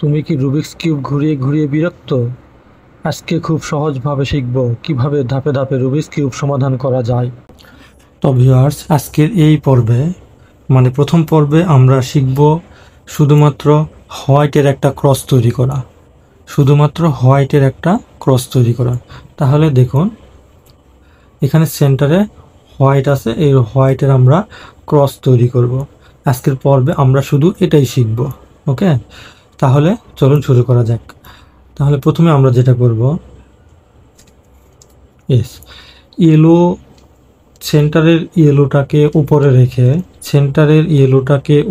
তুমি কি Rubik's cube ঘুরিয়ে ঘুরিয়ে বিরক্ত? আজকে খুব সহজভাবে শিখব কিভাবে ধাপে ধাপে রুবিক্স কিউব সমাধান করা যায়। তো ভিউয়ার্স, আজকের এই পর্বে প্রথম পর্বে আমরা শিখব শুধুমাত্র হোয়াইটের একটা ক্রস তৈরি করা। তাহলে দেখুন, এখানে সেন্টারে হোয়াইট আছে, এই হোয়াইটের আমরা ক্রস তৈরি করব। আজকের পর্বে আমরা শুধু এটাই শিখব। ওকে, তাহলে চলুন শুরু করা যাক। তাহলে প্রথমে আমরা যেটা করব, ইয়েলো সেন্টারের ইয়েলোটাকে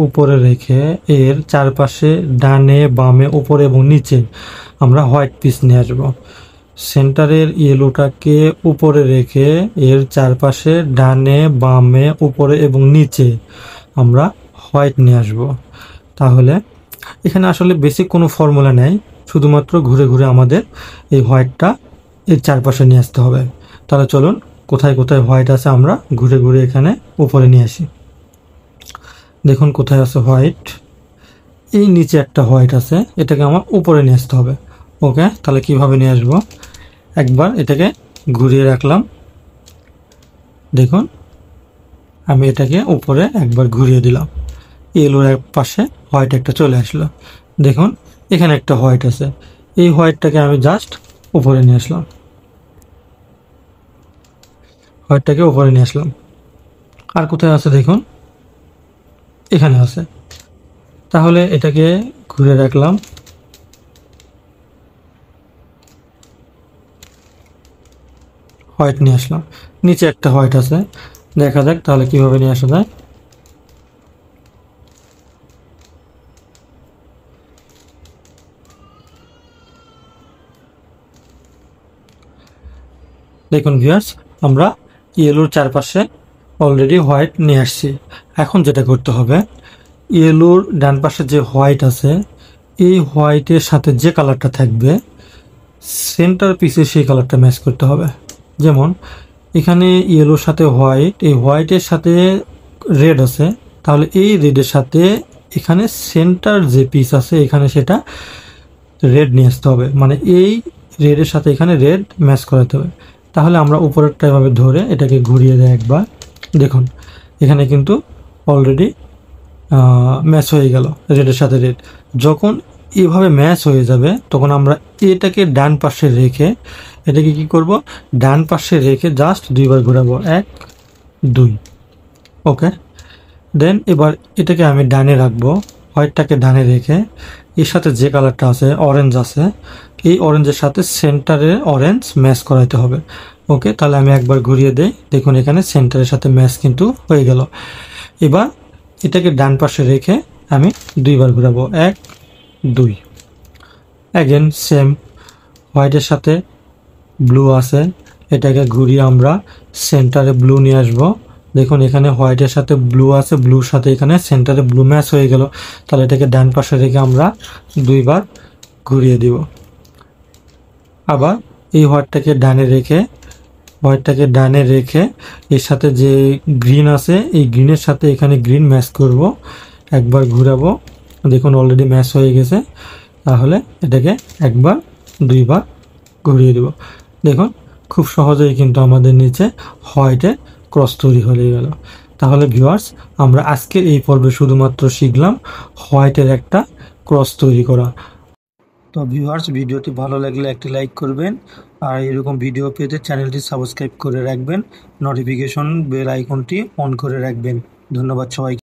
উপরে রেখে এর চারপাশে ডানে বামে উপরে এবং নিচে আমরা হোয়াইট পিস নিয়ে আসবো। সেন্টারের ইয়েলোটাকে উপরে রেখে এর চারপাশে ডানে বামে উপরে এবং নিচে আমরা হোয়াইট নিয়ে আসবো। তাহলে এখানে আসলে বেসিক কোনো ফর্মুলা নেই, শুধুমাত্র ঘুরে ঘুরে আমাদের এই হোয়াইটটা এর চারপাশে নিয়ে আসতে হবে। তাহলে চলুন, কোথায় কোথায় হোয়াইট আছে আমরা ঘুরে ঘুরে এখানে উপরে নিয়ে আসি। দেখুন কোথায় আছে হোয়াইট, এই নিচে একটা হোয়াইট আছে, এটাকে আমার উপরে নিয়ে আসতে হবে। ওকে, তাহলে কিভাবে নিয়ে আসবো, একবার এটাকে ঘুরিয়ে রাখলাম। দেখুন, আমি এটাকে উপরে একবার ঘুরিয়ে দিলাম, ইয়েলোর এক পাশে হোয়াইট একটা চলে আসলো। দেখুন এখানে একটা হোয়াইট আছে, এই হোয়াইটটাকে আমি জাস্ট উপরে নিয়ে আসলাম, আর কোথায় আছে দেখুন, এখানে আছে। তাহলে এটাকে ঘুরে রাখলাম, হোয়াইট নিয়ে আসলাম, নিচে একটা হোয়াইট আছে, দেখা যাক তাহলে কিভাবে নিয়ে আসা যায়। দেখুন ভিউয়ার্স, আমরা ইয়েলোর চারপাশে অলরেডি হোয়াইট নিয়ে আসছি। এখন যেটা করতে হবে, ইয়েলোর ডান পাশে যে হোয়াইট আছে, এই হোয়াইটের সাথে যে কালারটা থাকবে সেন্টার পিসে সেই কালারটা ম্যাচ করতে হবে। যেমন এখানে ইয়েলোর সাথে হোয়াইট, এই হোয়াইটের সাথে রেড আছে, তাহলে এই রেডের সাথে এখানে সেন্টার যে পিস আছে এখানে সেটা রেড নিয়ে আসতে হবে, এই রেডের সাথে এখানে রেড ম্যাচ করাতে হবে। তাহলে আমরা উপরেরটা এভাবে ধরে এটাকে ঘুরিয়ে দেয় একবার, দেখুন এখানে কিন্তু অলরেডি ম্যাচ হয়ে গেল রেডের সাথে রেড। যখন এভাবে ম্যাচ হয়ে যাবে তখন আমরা এটাকে ডান পাশে রেখে এটাকে কি করব, ডান পাশে রেখে জাস্ট দুইবার ঘোরাবো, 1 2। ওকে, দেন এবার এটাকে আমি ডানে রাখবো, হোয়াইটটাকে ডানে রেখে এর সাথে যে কালারটা আছে অরেঞ্জ আছে, এই অরেঞ্জের সাথে সেন্টারে অরেঞ্জ ম্যাচ করাইতে হবে। ওকে, তাহলে আমি একবার ঘুরিয়ে দেই, দেখুন এখানে সেন্টারের সাথে ম্যাচ কিন্তু হয়ে গেল। এবার এটাকে ডান পাশে রেখে আমি দুইবার ঘুরাবো, 1 2। অ্যাগেন সেম, হোয়াইটের সাথে ব্লু আছে, এটাকে ঘুরিয়ে আমরা সেন্টারে ব্লু নিয়ে আসবো। দেখুন এখানে হোয়াইটের সাথে ব্লু আছে, ব্লুর সাথে এখানে সেন্টারে ব্লু ম্যাচ হয়ে গেল। তাহলে এটাকে ডান পাশে রেখে আমরা দুইবার ঘুরিয়ে দিব। আবার এই হোয়াইটটাকে ডানে রেখে এর সাথে যে গ্রিন আছে এই গ্রিনের সাথে এখানে গ্রিন ম্যাচ করব, একবার ঘুরাবো, দেখুন অলরেডি ম্যাচ হয়ে গেছে। তাহলে এটাকে একবার দুইবার ঘুরিয়ে দেব। দেখুন খুব সহজেই কিন্তু আমাদের নিচে হোয়াইটের ক্রস তৈরি হয়ে গেল। তাহলে ভিউয়ার্স, আমরা আজকের এই পর্বে শুধুমাত্র শিখলাম হোয়াইটের একটা ক্রস তৈরি করা। তো ভিউয়ার্স, ভিডিওটি ভালো লাগলে একটি লাইক করবেন, আর এরকম ভিডিও পেতে চ্যানেলটি সাবস্ক্রাইব করে রাখবেন, নোটিফিকেশন বেল আইকনটি অন করে রাখবেন। ধন্যবাদ সবাইকে।